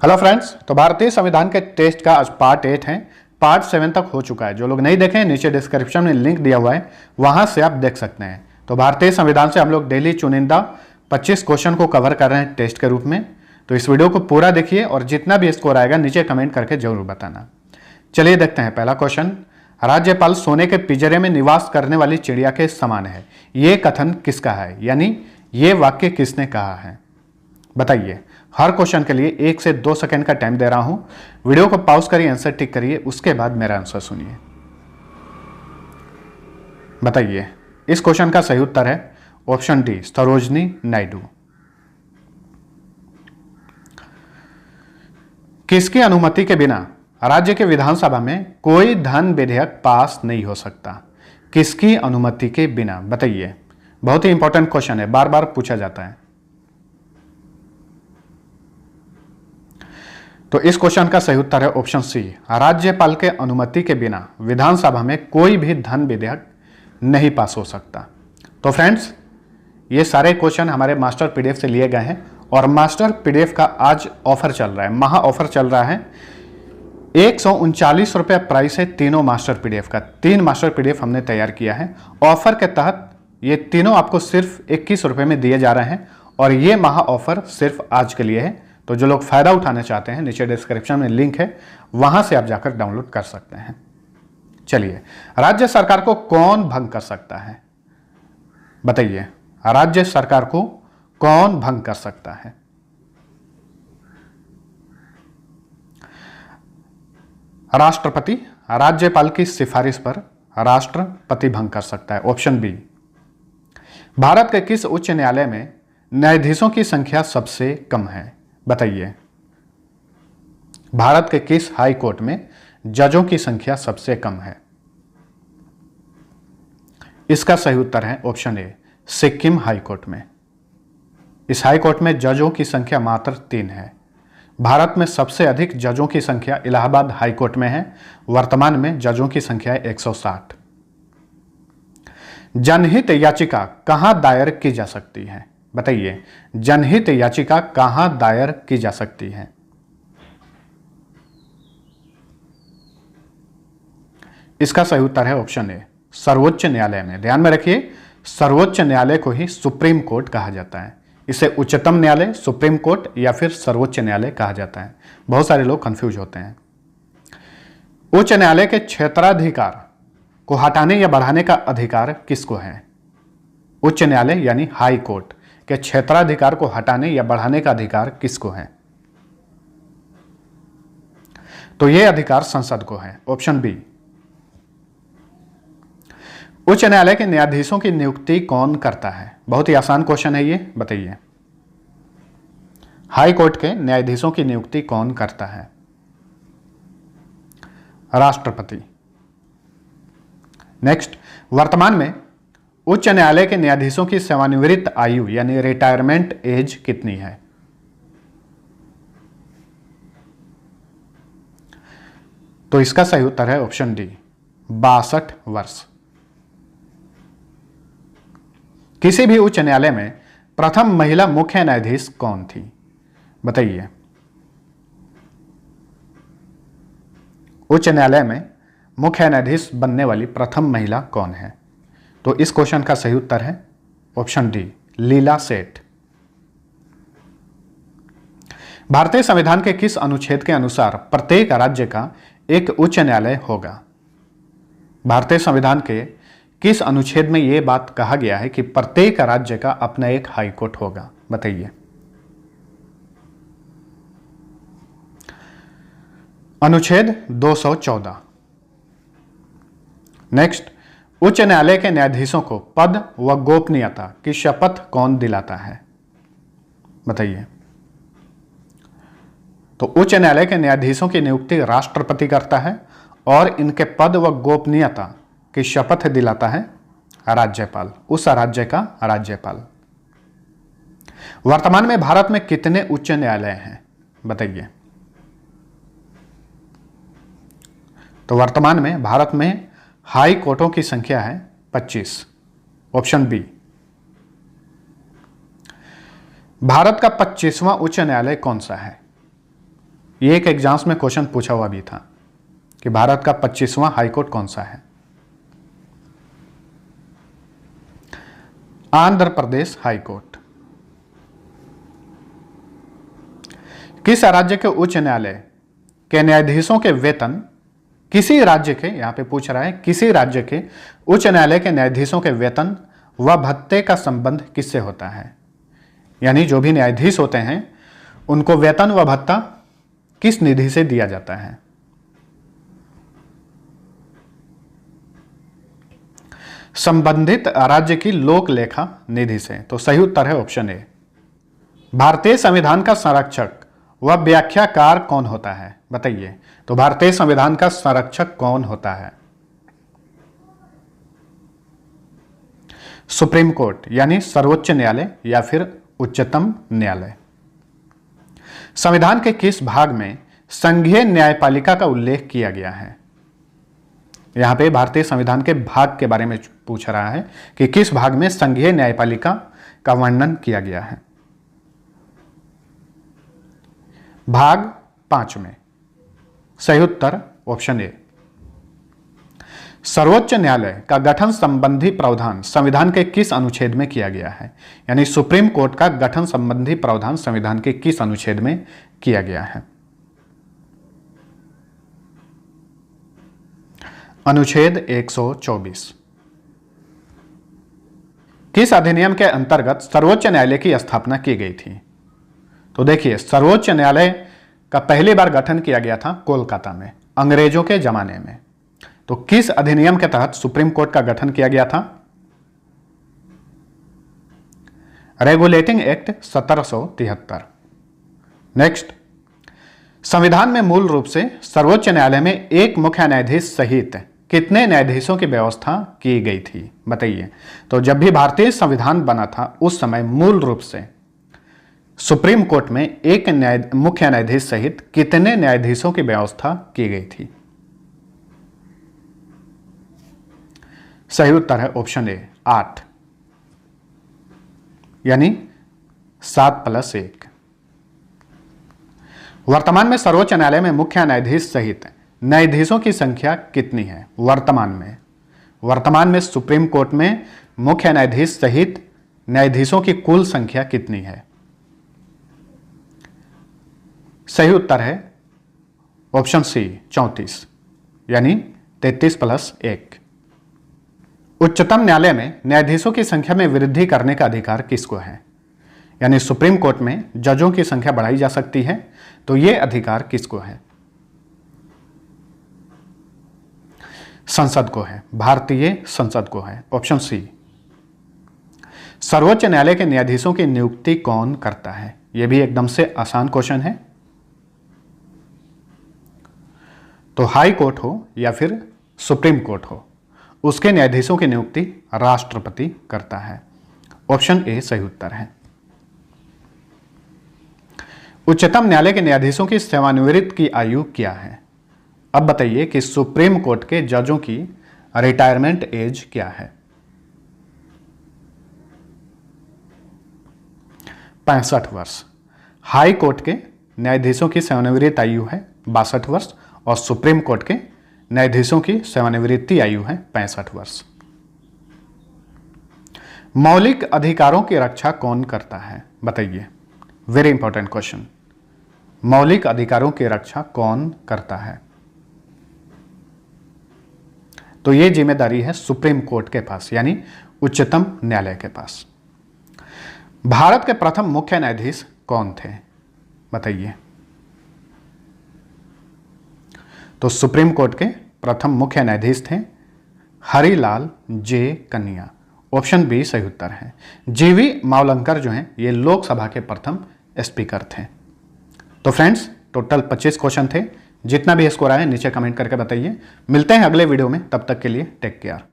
Hello friends, तो भारतीय संविधान के टेस्ट का आज पार्ट 8 है। पार्ट 7 तक हो चुका है। जो लोग नहीं देखें, नीचे डिस्क्रिप्शन में लिंक दिया हुआ है, वहां से आप देख सकते हैं। तो भारतीय संविधान से हम लोग डेली चुनिंदा 25 क्वेश्चन को कवर कर रहे हैं टेस्ट के रूप में। तो इस वीडियो को पूरा देखिए और जितना भी स्कोर आएगा नीचे कमेंट करके जरूर बताना। चलिए देखते हैं पहला क्वेश्चन। राज्यपाल सोने के पिंजरे में निवास करने वाली चिड़िया के समान है, ये कथन किसका है? यानी ये वाक्य किसने कहा है? बताइए। हर क्वेश्चन के लिए 1 से 2 सेकंड का टाइम दे रहा हूं। वीडियो को पॉज करिए, आंसर टिक करिए, उसके बाद मेरा आंसर सुनिए। बताइए। इस क्वेश्चन का सही उत्तर है ऑप्शन डी, सरोजनी नायडू। किसकी अनुमति के बिना राज्य के विधानसभा में कोई धन विधेयक पास नहीं हो सकता? किसकी अनुमति के बिना? बताइए। बहुत ही इंपॉर्टेंट क्वेश्चन है, बार बार पूछा जाता है। तो इस क्वेश्चन का सही उत्तर है ऑप्शन सी, राज्यपाल के अनुमति के बिना विधानसभा में कोई भी धन विधेयक नहीं पास हो सकता। तो फ्रेंड्स, ये सारे क्वेश्चन हमारे मास्टर पीडीएफ से लिए गए हैं और मास्टर पीडीएफ का आज ऑफर चल रहा है, महा ऑफर चल रहा है। 139 रुपये प्राइस है तीनों मास्टर पीडीएफ का। 3 मास्टर पीडीएफ हमने तैयार किया है। ऑफर के तहत ये तीनों आपको सिर्फ 21 रुपये में दिए जा रहे हैं और ये महा ऑफर सिर्फ आज के लिए है। तो जो लोग फायदा उठाना चाहते हैं, नीचे डिस्क्रिप्शन में लिंक है, वहां से आप जाकर डाउनलोड कर सकते हैं। चलिए, राज्य सरकार को कौन भंग कर सकता है? बताइए। राज्य सरकार को कौन भंग कर सकता है? राष्ट्रपति राज्यपाल की सिफारिश पर राष्ट्रपति भंग कर सकता है, ऑप्शन बी। भारत के किस उच्च न्यायालय में न्यायाधीशों की संख्या सबसे कम है? बताइए। भारत के किस हाई कोर्ट में जजों की संख्या सबसे कम है? इसका सही उत्तर है option A, Sikkim high court में। इस हाई कोर्ट में जजों की संख्या मात्र 3 है। भारत में सबसे अधिक जजों की संख्या इलाहाबाद हाई कोर्ट में है। वर्तमान में जजों की संख्या है 160। जनहित याचिका कहां दायर की जा सकती है? बताइए। जनहित याचिका कहां दायर की जा सकती है? इसका सही उत्तर है ऑप्शन ए, सर्वोच्च न्यायालय में। ध्यान में रखिए, सर्वोच्च न्यायालय को ही सुप्रीम कोर्ट कहा जाता है। इसे उच्चतम न्यायालय, सुप्रीम कोर्ट या फिर सर्वोच्च न्यायालय कहा जाता है। बहुत सारे लोग कंफ्यूज होते हैं। उच्च न्यायालय के क्षेत्राधिकार को हटाने या बढ़ाने का अधिकार किसको है? उच्च न्यायालय यानी हाई कोर्ट के क्षेत्राधिकार को हटाने या बढ़ाने का अधिकार किसको है? तो यह अधिकार संसद को है, ऑप्शन बी। उच्च न्यायालय के न्यायाधीशों की नियुक्ति कौन करता है? बहुत ही आसान क्वेश्चन है ये, बताइए। हाई कोर्ट के न्यायाधीशों की नियुक्ति कौन करता है? राष्ट्रपति। नेक्स्ट, वर्तमान में उच्च न्यायालय के न्यायाधीशों की सेवानिवृत्त आयु यानी रिटायरमेंट एज कितनी है? तो इसका सही उत्तर है ऑप्शन डी, 62 वर्ष। किसी भी उच्च न्यायालय में प्रथम महिला मुख्य न्यायाधीश कौन थी? बताइए। उच्च न्यायालय में मुख्य न्यायाधीश बनने वाली प्रथम महिला कौन है? तो इस क्वेश्चन का सही उत्तर है ऑप्शन डी, लीला सेठ। भारतीय संविधान के किस अनुच्छेद के अनुसार प्रत्येक राज्य का एक उच्च न्यायालय होगा? भारतीय संविधान के किस अनुच्छेद में यह बात कहा गया है कि प्रत्येक राज्य का अपना एक हाई कोर्ट होगा? बताइए। अनुच्छेद 214। नेक्स्ट, उच्च न्यायालय के न्यायाधीशों को पद व गोपनीयता की शपथ कौन दिलाता है? बताइए। तो उच्च न्यायालय के न्यायाधीशों की नियुक्ति राष्ट्रपति करता है और इनके पद व गोपनीयता की शपथ दिलाता है राज्यपाल, उस राज्य का राज्यपाल। वर्तमान में भारत में कितने उच्च न्यायालय हैं? बताइए। तो वर्तमान में भारत में हाई कोर्टों की संख्या है 25, ऑप्शन बी। भारत का 25वां उच्च न्यायालय कौन सा है? ये एक एग्जाम्स में क्वेश्चन पूछा हुआ भी था कि भारत का 25वां हाईकोर्ट कौन सा है? आंध्र प्रदेश हाईकोर्ट। किस राज्य के उच्च न्यायालय के न्यायाधीशों के वेतन किसी राज्य के, यहां पे पूछ रहा है, किसी राज्य के उच्च न्यायालय के न्यायाधीशों के वेतन व भत्ते का संबंध किससे होता है? यानी जो भी न्यायाधीश होते हैं उनको वेतन व भत्ता किस निधि से दिया जाता है? संबंधित राज्य की लोक लेखा निधि से। तो सही उत्तर है ऑप्शन ए। भारतीय संविधान का संरक्षक व व्याख्याकार कौन होता है? बताइए। तो भारतीय संविधान का संरक्षक कौन होता है? सुप्रीम कोर्ट यानी सर्वोच्च न्यायालय या फिर उच्चतम न्यायालय। संविधान के किस भाग में संघीय न्यायपालिका का उल्लेख किया गया है? यहां पे भारतीय संविधान के भाग के बारे में पूछ रहा है कि किस भाग में संघीय न्यायपालिका का वर्णन किया गया है। भाग 5 में। सही उत्तर ऑप्शन ए। सर्वोच्च न्यायालय का गठन संबंधी प्रावधान संविधान के किस अनुच्छेद में किया गया है? यानी सुप्रीम कोर्ट का गठन संबंधी प्रावधान संविधान के किस अनुच्छेद में किया गया है? अनुच्छेद 124। किस अधिनियम के अंतर्गत सर्वोच्च न्यायालय की स्थापना की गई थी? तो देखिए, सर्वोच्च न्यायालय का पहली बार गठन किया गया था कोलकाता में अंग्रेजों के जमाने में। तो किस अधिनियम के तहत सुप्रीम कोर्ट का गठन किया गया था? Regulating act 1773। नेक्स्ट, संविधान में मूल रूप से सर्वोच्च न्यायालय में एक मुख्य न्यायाधीश सहित कितने न्यायाधीशों की व्यवस्था की गई थी? बताइए। तो जब भी भारतीय संविधान बना था उस समय मूल रूप से सुप्रीम कोर्ट में एक मुख्य न्यायाधीश सहित कितने न्यायाधीशों की व्यवस्था की गई थी? सही उत्तर है ऑप्शन ए 8, यानी 7+1। वर्तमान में सर्वोच्च न्यायालय में मुख्य न्यायाधीश सहित न्यायाधीशों की संख्या कितनी है? वर्तमान में सुप्रीम कोर्ट में मुख्य न्यायाधीश सहित न्यायाधीशों की कुल संख्या कितनी है? सही उत्तर है ऑप्शन सी 34, यानी 33+1। उच्चतम न्यायालय में न्यायाधीशों की संख्या में वृद्धि करने का अधिकार किसको है? यानी सुप्रीम कोर्ट में जजों की संख्या बढ़ाई जा सकती है, तो यह अधिकार किसको है? संसद को है, भारतीय संसद को है, ऑप्शन सी। सर्वोच्च न्यायालय के न्यायाधीशों की नियुक्ति कौन करता है? यह भी एकदम से आसान क्वेश्चन है। तो हाई कोर्ट हो या फिर सुप्रीम कोर्ट हो, उसके न्यायाधीशों की नियुक्ति राष्ट्रपति करता है। ऑप्शन ए सही उत्तर है। उच्चतम न्यायालय के न्यायाधीशों की सेवानिवृत्ति की आयु क्या है? अब बताइए कि सुप्रीम कोर्ट के जजों की रिटायरमेंट एज क्या है? 65 वर्ष। हाई कोर्ट के न्यायाधीशों की सेवानिवृत्ति आयु है 62 वर्ष और सुप्रीम कोर्ट के न्यायाधीशों की सेवानिवृत्ति आयु है 65 वर्ष। मौलिक अधिकारों की रक्षा कौन करता है? बताइए, वेरी इंपॉर्टेंट क्वेश्चन। मौलिक अधिकारों की रक्षा कौन करता है? तो यह जिम्मेदारी है सुप्रीम कोर्ट के पास, यानी उच्चतम न्यायालय के पास। भारत के प्रथम मुख्य न्यायाधीश कौन थे? बताइए। तो सुप्रीम कोर्ट के प्रथम मुख्य न्यायाधीश थे हरिलाल जे कन्या। ऑप्शन बी सही उत्तर है। जीवी मावलंकर जो हैं ये लोकसभा के प्रथम स्पीकर थे। तो फ्रेंड्स, टोटल 25 क्वेश्चन थे। जितना भी स्कोर आए नीचे कमेंट करके बताइए। मिलते हैं अगले वीडियो में, तब तक के लिए टेक केयर।